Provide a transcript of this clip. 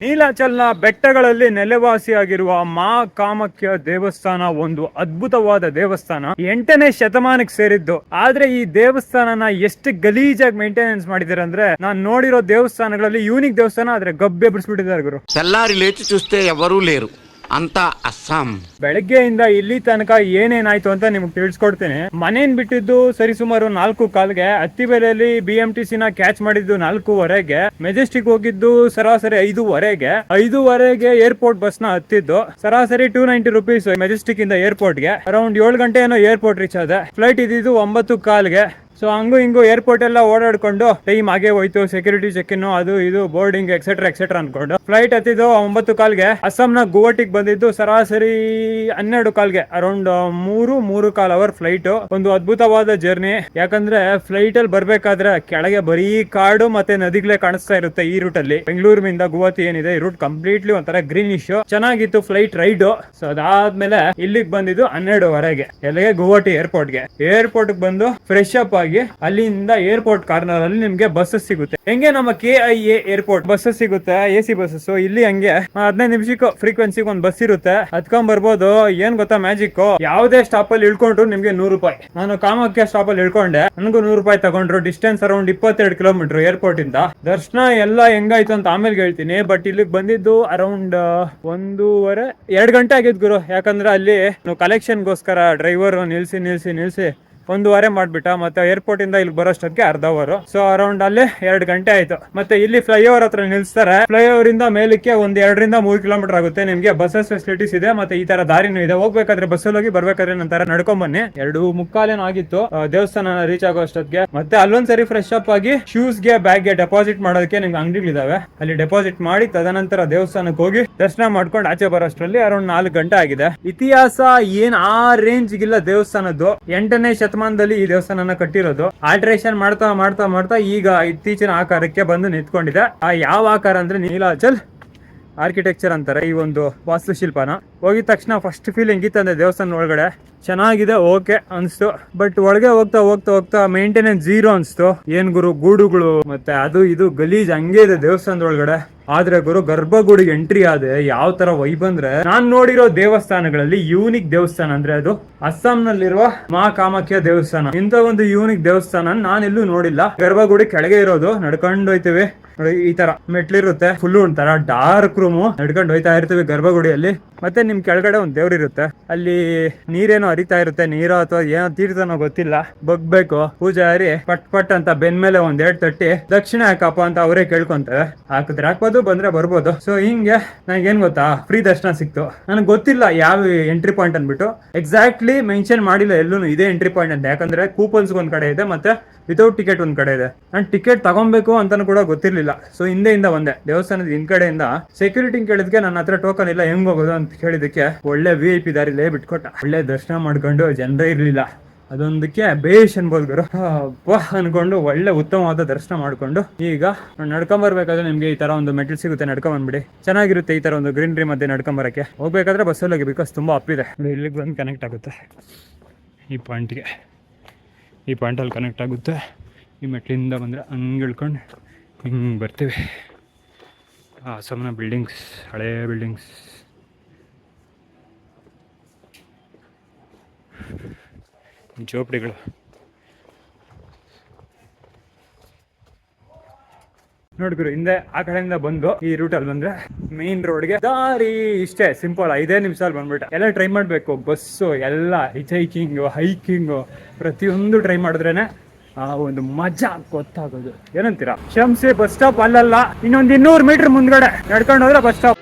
ನೀಲಾಚಲ್ನ ಬೆಟ್ಟಗಳಲ್ಲಿ ನೆಲೆವಾಸಿಯಾಗಿರುವ ಮಾ ಕಾಮಾಖ್ಯ ದೇವಸ್ಥಾನ ಒಂದು ಅದ್ಭುತವಾದ ದೇವಸ್ಥಾನ. 8ನೇ ಶತಮಾನಕ್ಕೆ ಸೇರಿದ್ದು. ಆದ್ರೆ ಈ ದೇವಸ್ಥಾನನ ಎಷ್ಟು ಗಲೀಜಾಗಿ ಮೇಂಟೆನೆನ್ಸ್ ಮಾಡಿದ್ದಾರೆ ಅಂದ್ರೆ, ನಾನು ನೋಡಿರೋ ದೇವಸ್ಥಾನಗಳಲ್ಲಿ ಯೂನಿಕ್ ದೇವಸ್ಥಾನ ಆದ್ರೆ ಗಬ್ಬೆ ಬಿಡಿಸ್ಬಿಟ್ಟಿದ್ದಾರೆ ಗುರು. తెల్లారి లేచి చూస్తే ఎవరూ లేరు, ಅಂತ ಅಸ್ಸಾಂ. ಬೆಳಗ್ಗೆಯಿಂದ ಇಲ್ಲಿ ತನಕ ಏನೇನಾಯ್ತು ಅಂತ ನಿಮ್ಗೆ ತಿಳಿಸ್ಕೊಡ್ತೇನೆ. ಮನೇನ್ ಬಿಟ್ಟಿದ್ದು ಸರಿ ಸುಮಾರು 4:15ಗೆ, ಅತ್ತಿಬೆಲೆಯಲ್ಲಿ BMTC ನ ಕ್ಯಾಚ್ ಮಾಡಿದ್ದು 4:15ಗೆ, ಮೆಜೆಸ್ಟಿಕ್ ಹೋಗಿದ್ದು ಸರಾಸರಿ 5:15ಗೆ ಏರ್ಪೋರ್ಟ್ ಬಸ್ ನ ಹತ್ತಿದ್ದು. ಸರಾಸರಿ 290 rupees ಮೆಜೆಸ್ಟಿಕ್ ಇಂದ ಏರ್ಪೋರ್ಟ್ ಗೆ. ಅರೌಂಡ್ 7 ಗಂಟೆ ಏನೋ ಏರ್ಪೋರ್ಟ್ ರೀಚ್ ಆದ. ಫ್ಲೈಟ್ ಇದ್ದಿದ್ದು 9:15ಗೆ. ಸೊ ಹಂಗು ಹಿಂಗು ಏರ್ಪೋರ್ಟ್ ಎಲ್ಲ ಓಡಾಡ್ಕೊಂಡು ಟೈಮ್ ಆಗೇ ಹೋಯ್ತು. ಸೆಕ್ಯೂರಿಟಿ ಚೆಕ್ ಇನ್, ಅದು ಇದು, ಬೋರ್ಡಿಂಗ್ ಎಕ್ಸೆಟ್ರಾ ಅನ್ಕೊಂಡು ಫ್ಲೈಟ್ ಹತ್ತಿದ್ದು 9:15ಗೆ. ಅಸ್ಸಾಂನ ಗುವಾಹಟಿಗೆ ಬಂದಿದ್ದು ಸರಾಸರಿ 12:15ಗೆ. Around 3.25 hour flight. ಒಂದು ಅದ್ಭುತವಾದ ಜರ್ನಿ. ಯಾಕಂದ್ರೆ ಫ್ಲೈಟ್ ಅಲ್ಲಿ ಬರ್ಬೇಕಾದ್ರೆ ಕೆಳಗೆ ಬರೀ ಕಾಡು ಮತ್ತೆ ನದಿಗಳೇ ಕಾಣಿಸ್ತಾ ಇರುತ್ತೆ. ಈ ರೂಟ್ ಅಲ್ಲಿ ಬೆಂಗಳೂರಿನಿಂದ ಗುವಾಹಟಿ ಏನಿದೆ ಈ ರೂಟ್ ಕಂಪ್ಲೀಟ್ಲಿ ಒಂಥರ ಗ್ರೀನಿಶ್. ಚೆನ್ನಾಗಿತ್ತು ಫ್ಲೈಟ್ ರೈಡ್. ಸೊ ಅದಾದ್ಮೇಲೆ ಇಲ್ಲಿಗೆ ಬಂದಿದ್ದು 12:15ಗೆ. ಎಲ್ಲಿಗೆ? ಗುವಾಹಟಿ ಏರ್ಪೋರ್ಟ್ ಬಂದು ಫ್ರೆಶ್ ಅಪ್ ಆಗಿ ಅಲ್ಲಿಂದ ಏರ್ಪೋರ್ಟ್ ಕಾರ್ನರ್ ಅಲ್ಲಿ ನಿಮ್ಗೆ ಬಸ್ಸಸ್ ಸಿಗುತ್ತೆ. ಹೆಂಗೆ ನಮ್ಮ KIA ಏರ್ಪೋರ್ಟ್ ಬಸ್ಸಸ್ ಸಿಗುತ್ತೆ, AC ಬಸ್ಸಸ್. ಇಲ್ಲಿ ಹಂಗೆ 15 ನಿಮಿಷಕ್ಕೂ ಫ್ರೀಕ್ವೆನ್ಸಿಗೆ ಒಂದು ಬಸ್ ಇರುತ್ತೆ, ಹತ್ಕೊಂಡ್ ಬರ್ಬೋದು. ಏನ್ ಗೊತ್ತಾ ಮ್ಯಾಜಿಕ್? ಯಾವುದೇ ಸ್ಟಾಪ್ ಅಲ್ಲಿ ಇಳ್ಕೊಂಡ್ರು ನಿಮ್ಗೆ 100 ರೂಪಾಯಿ. ನಾನು ಕಾಮಾಖ್ಯ ಸ್ಟಾಪ್ ಅಲ್ಲಿ ಇಳ್ಕೊಂಡೆ, ನನಗೂ 100 ರೂಪಾಯಿ ತಗೊಂಡ್ರು. ಡಿಸ್ಟೆನ್ಸ್ ಅರೌಂಡ್ 22 ಕಿಲೋಮೀಟರ್ ಏರ್ಪೋರ್ಟ್ ಇಂದ. ದರ್ಶನ ಎಲ್ಲ ಹೆಂಗಾಯ್ತು ಅಂತ ಆಮೇಲೆ ಹೇಳ್ತೀನಿ. ಬಟ್ ಇಲ್ಲಿಗೆ ಬಂದಿದ್ದು ಅರೌಂಡ್ 2 ಗಂಟೆ ಆಗಿದ್ ಗುರು. ಯಾಕಂದ್ರೆ ಅಲ್ಲಿ ಕಲೆಕ್ಷನ್ಗೋಸ್ಕರ ಡ್ರೈವರ್ ನಿಲ್ಸಿ 1 ವಾರ ಮಾಡ್ಬಿಟ್ಟ. ಮತ್ತೆ ಏರ್ಪೋರ್ಟ್ ಇಂದ ಇಲ್ಲಿ ಬರೋಷ್ಟಕ್ಕೆ 1/2 ಅವರ್. ಸೊ ಅರೌಂಡ್ ಅಲ್ಲಿ 2 ಗಂಟೆ ಆಯ್ತು. ಮತ್ತೆ ಇಲ್ಲಿ ಫ್ಲೈಓವರ್ ಹತ್ರ ನಿಲ್ಸ್ತಾರೆ. ಫ್ಲೈಓವರ್ ಇಂದ ಮೇಲಕ್ಕೆ 1 2 ರಿಂದ 3 ಕಿಲೋಮೀಟರ್ ಆಗುತ್ತೆ. ನಿಮ್ಗೆ ಬಸ್ಸಸ್ ಫೆಸಿಲಿಟೀಸ್ ಇದೆ. ಮತ್ತೆ ಈ ತರ ದಾರಿನೂ ಇದೆ. ಹೋಗ್ಬೇಕಾದ್ರೆ ಬಸ್ಸಲ್ಲಿ ಹೋಗಿ, ಬರ್ಬೇಕಾದ್ರೆ ನಂತರ ನಡ್ಕೊಂಡ್ ಬನ್ನಿ. 2:45 ಆಗಿತ್ತು ದೇವಸ್ಥಾನ ರೀಚ್ ಆಗೋ ಅಷ್ಟೊತ್ತಿಗೆ. ಮತ್ತೆ ಅಲ್ಲೊಂದ್ಸರಿ ಫ್ರೆಶ್ ಅಪ್ ಆಗಿ ಶೂಸ್ ಗೆ, ಬ್ಯಾಗ್ ಗೆ ಡೆಪಾಸಿಟ್ ಮಾಡೋದಕ್ಕೆ ನಿಮ್ಗೆ ಅಂಗಡಿಗಳಿದಾವೆ. ಅಲ್ಲಿ ಡೆಪಾಸಿಟ್ ಮಾಡಿ ತದನಂತರ ದೇವಸ್ಥಾನಕ್ಕೆ ಹೋಗಿ ದರ್ಶನ ಮಾಡ್ಕೊಂಡು ಆಚೆ ಬರೋಷ್ಟರಲ್ಲಿ ಅರೌಂಡ್ 4 ಗಂಟೆ ಆಗಿದೆ. ಇತಿಹಾಸ ಏನ್ ಆ ರೇಂಜ್ ಗಿಲ್ಲ ದೇವಸ್ಥಾನದ್ದು. 8ನೇ ಶತಮಾನದಲ್ಲಿ ಈ ದೇವಸ್ಥಾನ ಕಟ್ಟಿರೋದು. ಆಲ್ಟ್ರೇಷನ್ ಮಾಡ್ತಾ ಈಗ ಇತ್ತೀಚಿನ ಆಕಾರಕ್ಕೆ ಬಂದು ನಿಂತ್ಕೊಂಡಿದೆ. ಆ ಯಾವ ಆಕಾರ ಅಂದ್ರೆ ನೀಲಾಚಲ್ ಆರ್ಕಿಟೆಕ್ಚರ್ ಅಂತಾರೆ ಈ ಒಂದು ವಾಸ್ತುಶಿಲ್ಪನ. ಹೋಗಿದ ತಕ್ಷಣ ಫಸ್ಟ್ ಫೀಲ್ ಹೆಂಗಿತ್ತಂದ್ರೆ ದೇವಸ್ಥಾನ ಒಳಗಡೆ ಚೆನ್ನಾಗಿದೆ, ಓಕೆ ಅನ್ಸ್ತು. ಬಟ್ ಒಳಗೆ ಹೋಗ್ತಾ ಮೇಂಟೆನೆನ್ಸ್ 0 ಅನ್ಸ್ತು. ಏನ್ ಗುರು, ಗೂಡುಗಳು ಮತ್ತೆ ಅದು ಇದು ಗಲೀಜ್ ಹಂಗೆ ಇದೆ ದೇವಸ್ಥಾನದ ಒಳಗಡೆ. ಆದ್ರೆ ಗುರು, ಗರ್ಭಗುಡಿಗೆ ಎಂಟ್ರಿ ಆದ್ರೆ ಯಾವ ತರ ವೈಬ್ ಅಂದ್ರೆ, ನಾನ್ ನೋಡಿರೋ ದೇವಸ್ಥಾನಗಳಲ್ಲಿ ಯೂನಿಕ್ ದೇವಸ್ಥಾನ ಅಂದ್ರೆ ಅದು ಅಸ್ಸಾಂನಲ್ಲಿರುವ ಮಾ ಕಾಮಾಖ್ಯ ದೇವಸ್ಥಾನ. ಇಂತ ಒಂದು ಯೂನಿಕ್ ದೇವಸ್ಥಾನ ನಾನು ಎಲ್ಲೂ ನೋಡಿಲ್ಲ. ಗರ್ಭಗುಡಿ ಕೆಳಗೆ ಇರೋದು, ನಡ್ಕೊಂಡು ಹೋಯ್ತೀವಿ ನೋಡಿ. ಈ ತರ ಮೆಟ್ಲಿರುತ್ತೆ, ಫುಲ್ ಒಂಥರ ಡಾರ್ಕ್ ರೂಮು. ನಡ್ಕೊಂಡು ಹೋಯ್ತಾ ಇರ್ತೀವಿ ಗರ್ಭಗುಡಿಯಲ್ಲಿ. ಮತ್ತೆ ನಿಮ್ ಕೆಳಗಡೆ ಒಂದ್ ದೇವ್ರಿರುತ್ತೆ. ಅಲ್ಲಿ ನೀರೇನೋ ಹರಿತಾ ಇರುತ್ತೆ, ನೀರೋ ಅಥವಾ ಏನೋ ತೀರ್ಥನೋ ಗೊತ್ತಿಲ್ಲ. ಬಗ್ಬೇಕು. ಪೂಜಾರಿ ಪಟ್ ಅಂತ ಬೆನ್ ಮೇಲೆ 1-2 ತಟ್ಟಿ ದಕ್ಷಿಣ ಹಾಕಪ್ಪ ಅಂತ ಅವರೇ ಕೇಳ್ಕೊಂತಾರೆ. ಹಾಕಿದ್ರೆ ಹಾಕ್ಬೋದು, ಬಂದ್ರೆ ಬರ್ಬೋದು. ಸೊ ಹಿಂಗೆ ನನಗೇನ್ ಗೊತ್ತಾ, ಫ್ರೀ ದರ್ಶನ ಸಿಕ್ತು. ನನಗೆ ಗೊತ್ತಿಲ್ಲ ಯಾವ ಎಂಟ್ರಿ ಪಾಯಿಂಟ್ ಅನ್ಬಿಟ್ಟು. ಎಕ್ಸಾಕ್ಟ್ಲಿ ಮೆನ್ಷನ್ ಮಾಡಿಲ್ಲ ಎಲ್ಲೂ ಇದೇ ಎಂಟ್ರಿ ಪಾಯಿಂಟ್ ಅಂತ. ಯಾಕಂದ್ರೆ ಕೂಪನ್ಸ್ ಒಂದ್ ಕಡೆ ಇದೆ, ಮತ್ತೆ ವಿತೌಟ್ ಟಿಕೆಟ್ ಒಂದ್ ಕಡೆ ಇದೆ. ನಾನು ಟಿಕೆಟ್ ತಗೊಬೇಕು ಅಂತಾನು ಕೂಡ ಗೊತ್ತಿರ್ಲಿಲ್ಲ. ಸೊ ಹಿಂದೆಯಿಂದ ಬಂದೆ ದೇವಸ್ಥಾನದ ಹಿಂದ್ಗಡೆಯಿಂದ. ಸೆಕ್ಯೂರಿಟಿ ಕೇಳಿದ್ಕೆ ನನ್ನ ಹತ್ರ ಟೋಕನ್ ಇಲ್ಲ, ಹೆಂಗ್ ಹೋಗೋದು ಅಂತ ಕೇಳಿದಕ್ಕೆ ಒಳ್ಳೆ VIP ದಾರಿಲೇ ಬಿಟ್ಕೊಟ್ಟ. ಒಳ್ಳೆ ದರ್ಶನ ಮಾಡ್ಕೊಂಡು ಜನರೇ ಇರ್ಲಿಲ್ಲ. ಅದೊಂದಕ್ಕೆ ಬೇಷ್ ಅನ್ಬೋದು ಗುರು. ಅನ್ಕೊಂಡು ಒಳ್ಳೆ ಉತ್ತಮವಾದ ದರ್ಶನ ಮಾಡ್ಕೊಂಡು ಈಗ ನಡ್ಕೊಂಬರ್ಬೇಕಾದ್ರೆ ನಿಮ್ಗೆ ಈ ತರ ಒಂದು ಮೆಟಲ್ ಸಿಗುತ್ತೆ, ನಡ್ಕೊಂಬಂದ್ಬಿಡಿ. ಚೆನ್ನಾಗಿರುತ್ತೆ ಈ ತರ ಒಂದು ಗ್ರೀನರಿ ಮಧ್ಯೆ ನಡ್ಕೊಂಬರಕ್ಕೆ. ಹೋಗ್ಬೇಕಾದ್ರೆ ಬಸ್ಸಲ್ಲಿ ಹೋಗಿ, ಬಿಕಾಸ್ ತುಂಬಾ ಅಪ್ ಇದೆ. ಇಲ್ಲಿಗೆ ಬಂದು ಕನೆಕ್ಟ್ ಆಗುತ್ತೆ ಈ ಪಾಯಿಂಟ್ಗೆ. ಈ ಪಾಯಿಂಟಲ್ಲಿ ಕನೆಕ್ಟ್ ಆಗುತ್ತೆ. ಈ ಮೆಟ್ಲಿಂದ ಬಂದರೆ ಹಂಗೆ ಇಳ್ಕೊಂಡು ಹಿಂಗೆ ಬರ್ತೀವಿ. ಅಸ್ಸಾಂನ ಬಿಲ್ಡಿಂಗ್ಸ್, ಹಳೇ ಬಿಲ್ಡಿಂಗ್ಸ್. ಜೋಪಡಿಗಳು. ನೋಡ್ಗುರು, ಹಿಂದೆ ಆ ಕಡೆಯಿಂದ ಬಂದು ಈ ರೂಟಲ್ಲಿ ಬಂದ್ರೆ ಮೇನ್ ರೋಡ್ಗೆ ದಾರಿ ಇಷ್ಟೇ ಸಿಂಪಲ್. 5 ನಿಮಿಷದಲ್ಲಿ ಬಂದ್ಬಿಟ್ಟೆ. ಎಲ್ಲ ಟ್ರೈ ಮಾಡಬೇಕು, ಬಸ್ಸು ಎಲ್ಲ ಹೈಕಿಂಗು ಪ್ರತಿಯೊಂದು ಟ್ರೈ ಮಾಡಿದ್ರೇನೆ ಆ ಒಂದು ಮಜಾ ಗೊತ್ತಾಗೋದು. ಏನಂತೀರಾ? ಶಂಸಿ ಬಸ್ ಸ್ಟಾಪ್ ಅಲ್ಲಲ್ಲ, ಇನ್ನೊಂದು 200 ಮೀಟರ್ ಮುಂದ್ಗಡೆ ನಡ್ಕೊಂಡು ಹೋದ್ರೆ ಬಸ್ ಸ್ಟಾಪ್.